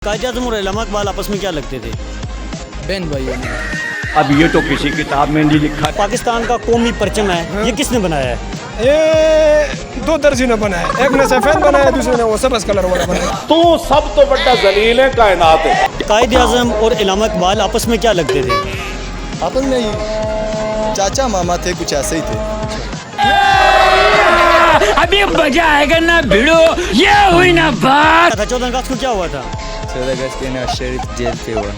कायद-ए-आज़म और उलमा इक़बाल आपस में क्या लगते थे? बहन भाई है। अब ये तो किसी किताब में नहीं लिखा। पाकिस्तान का कौमी परचम है, ये किसने बनाया है? ये दो दर्जी ने बनाया, एक ने सफेद बनाया, दूसरे ने वो सब्ज़ कलर वाला बनाया। तो सब तो बड़ा जलील है कायनात है। कायद-ए-आज़म और उलमा इक़बाल आपस में क्या लगते थे? आपस में ही चाचा मामा थे, कुछ ऐसे ही थे। अभी मजा आएगा ना भिड़ो, ये हुई ना बात। 14 अगस्त को क्या हुआ था? 14 अगस्त के नवाज शरीफ जेल पे हुआ।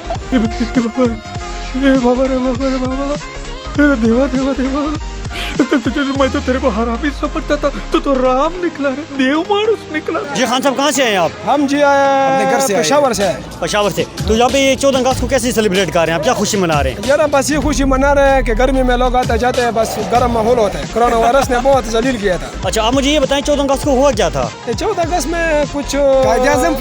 मैं तो तेरे को हरामी समझता था, तो राम निकला रे, देव मानुस निकला। जी खान साहब, कहाँ से आए आप? हम जी आए अपने घर से, पेशावर से आए। पेशावर से। तो यहाँ पे ये 14 अगस्त को कैसे सेलिब्रेट कर रहे हैं आप, क्या खुशी मना रहे हैं? यार बस ये खुशी मना रहे हैं कि गर्मी में लोग आते जाते हैं, बस गर्म माहौल होता है। कोरोना वायरस ने बहुत जलील किया था। अच्छा, आप मुझे ये बताएं 14 अगस्त को हुआ क्या था? 14 अगस्त में कुछ कायद-ए-आज़म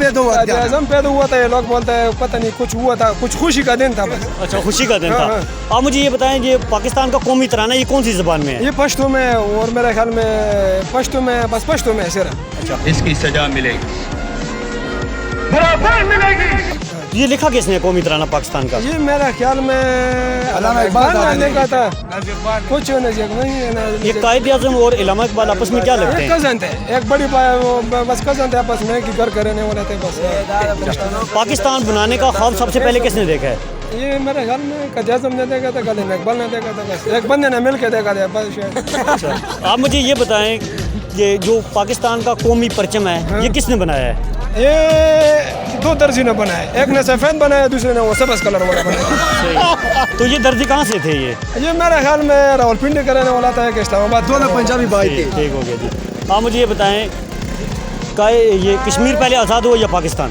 पैदा हुआ था। ये लोग बोलते हैं पता नहीं कुछ हुआ था, कुछ खुशी का दिन था बस। अच्छा, खुशी का दिन था। हाँ। आप मुझे ये बताएं, ये पाकिस्तान का कौमी तराना ये कौन सी ज़बान में है? ये पश्तो में, और मेरे ख्याल में पश्तो में, बस पश्तो में सिर्फ। इसकी सजा मिलेगी। ये लिखा किसने कौमी तराना पाकिस्तान का? ये मेरे ख्याल में अल्लामा इकबाल ने लिखा था। कुछ ये कायद-ए-आज़म और उलमा इक़बाल आपस में क्या लगते हैं? कजन थे, एक बड़ी बस कजन थे आपस में कि घर करने वाले थे बस। पाकिस्तान बनाने का ख्वाब सबसे पहले किसने देखा है? ये मेरे ख्याल में कायद-ए-आज़म ने देखा था, कल इकबाल ने देखा था, बस एक बंदे ने मिल के देखा था बस शायद। आप मुझे ये बताएं, ये जो पाकिस्तान का कौमी परचम है, ये किसने बनाया है? ये दो दर्जी ने बनाया, एक ने सफेद बनाया, दूसरे ने वो सब्ज़ कलर वाला बनाया। तो ये दर्जी कहाँ से थे ये मेरे ख्याल में रावलपिंडी का रहने वाला था, कि इस्लामाबाद। दोनों पंजाबी भाई थे। ठीक हो गया जी। आप मुझे ये बताएं, ये कश्मीर पहले आज़ाद हुआ या पाकिस्तान?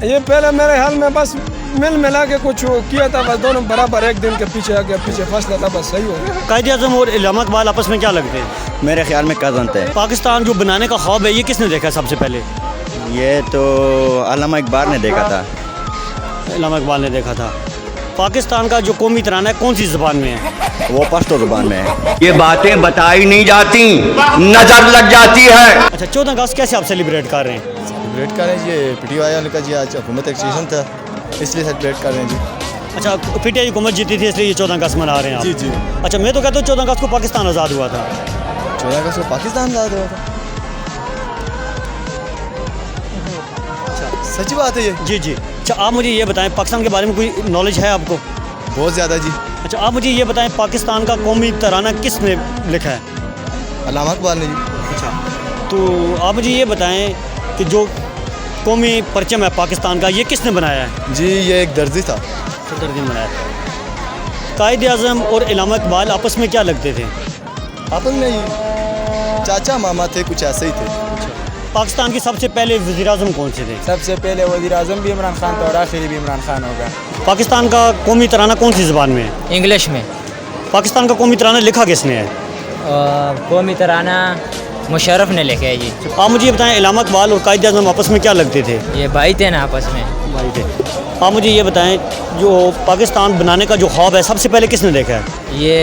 ये पहले मेरे ख्याल में बस मिल मिला के कुछ किया था, बस दोनों बराबर एक दिन के पीछे आगे पीछे फासला था, बस सही हो गया। कायद-ए-आज़म और उलमा इक़बाल आपस में क्या लगते हैं? मेरे ख्याल में कज़न थे। पाकिस्तान जो बनाने का ख्वाब है, ये किसने देखा सबसे पहले? ये तो अल्लामा इकबाल ने देखा था। उलमा इक़बाल ने देखा था। पाकिस्तान का जो कौमी तराना है कौन सी ज़बान में है? वो पश्तो ज़ुबान में है। ये बातें बताई नहीं जाती, नजर लग जाती है। अच्छा, 14 अगस्त कैसे आप सेलिब्रेट कर रहे हैं? सेलिब्रेट कर रहे हैं जी, PTI वाले का जी आज हुकूमत एक्सटेंशन था, इसलिए सेलिब्रेट कर रहे हैं जी। अच्छा, PTI हुकूमत जीती थी इसलिए ये 14 अगस्त मना रहे हैं आप? जी जी। अच्छा, मैं तो कहता हूँ 14 अगस्त को पाकिस्तान आज़ाद हुआ था। 14 अगस्त को पाकिस्तान आज़ाद हुआ था। सच्ची बात है ये? जी जी। अच्छा, आप मुझे ये बताएं, पाकिस्तान के बारे में कोई नॉलेज है आपको? बहुत ज़्यादा जी। अच्छा, आप मुझे ये बताएं, पाकिस्तान का कौमी तराना किसने लिखा है? अल्लामा इकबाल ने जी। अच्छा, तो आप मुझे ये बताएं कि जो कौमी परचम है पाकिस्तान का, ये किसने बनाया है? जी ये एक दर्जी था। सदरुद्दीन ने बनाया। कायद-ए-आज़म और उलमा इक़बाल आपस में क्या लगते थे? आपस में ही चाचा मामा थे, कुछ ऐसे ही थे। पाकिस्तान के सबसे पहले वज़ीर-ए-आज़म कौन से थे? सबसे पहले वज़ीर-ए-आज़म भी इमरान खान था और आखिरी भी इमरान खान होगा। पाकिस्तान का कौमी तराना कौन सी ज़बान में है? इंग्लिश में। पाकिस्तान का कौमी तराना लिखा किसने है? कौमी तराना मुशर्रफ ने लिखा है जी। आप मुझे ये बताएं, उलमा इक़बाल और कायद-ए-आज़म आपस में क्या लगते थे? ये भाई थे ना आपस में। भाई थे। आप मुझे ये बताएं, जो पाकिस्तान बनाने का जो ख्वाब है सबसे पहले किसने देखा है? ये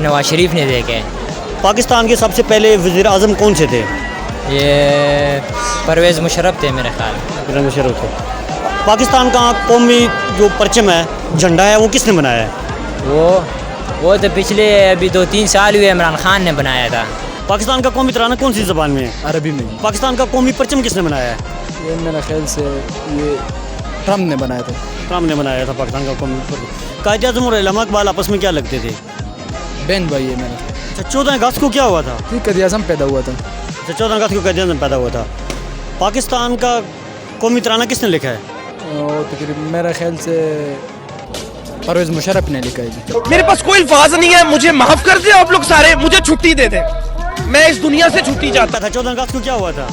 नवाज शरीफ ने देखा है। पाकिस्तान के सबसे पहले वज़ीर-ए-आज़म कौन से थे? ये परवेज़ मुशर्रफ थे मेरे ख्याल। मुशर्रफ थे। पाकिस्तान का कौमी जो परचम है, झंडा है, वो किसने बनाया है? वो तो पिछले अभी 2-3 साल हुए इमरान खान ने बनाया था। पाकिस्तान का कौमी तराना कौन सी ज़बान में है? अरबी में। पाकिस्तान का कौमी परचम किसने बनाया है? ये मेरे ख्याल से ये ट्रम्प ने बनाया था। ट्रम्प ने बनाया था पाकिस्तान का कौमी परचम। कायद-ए-आज़म और उलमा इक़बाल आपस में क्या लगते थे? बहन भाई है मेरा। अच्छा, 14 अगस्त को क्या हुआ था? ये कायद-ए-आज़म पैदा हुआ था। अच्छा, 14 अगस्त को कायद-ए-आज़म पैदा हुआ था। पाकिस्तान का कौमी तराना किसने लिखा है? और तकरीबन मेरे ख्याल से परवेज़ मुशर्रफ ने लिखा है जी। मेरे पास कोई अल्फाज नहीं है, मुझे माफ कर दे आप लोग सारे, मुझे छुट्टी दे दे, मैं इस दुनिया से छुट्टी चाहता। था 14 अगस्त को क्या हुआ था?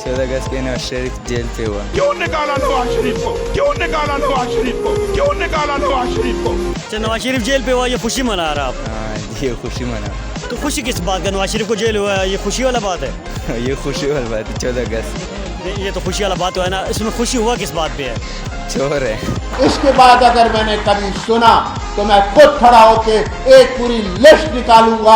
14 अगस्त के नवाज शरीफ जेल पे हुआ। क्यों निकाला नवाज शरीफ को? क्यों निकाला नवाज शरीफ को? क्यों निकाला नवाज शरीफ को? अच्छा, नवाज शरीफ जेल पे हुआ, ये खुशी मना रहा आप? हाँ ये खुशी मना। तो खुशी किस बात का? नवाज शरीफ को जेल हुआ है, ये खुशी वाला बात है? ये खुशी वाली बात है। 14 अगस्त ये तो खुशी वाला बात है ना, इसमें खुशी हुआ किस बात पे है? चोर है। इसके बाद अगर मैंने कभी सुना तो मैं खुद खड़ा होके एक पूरी लिस्ट निकालूंगा।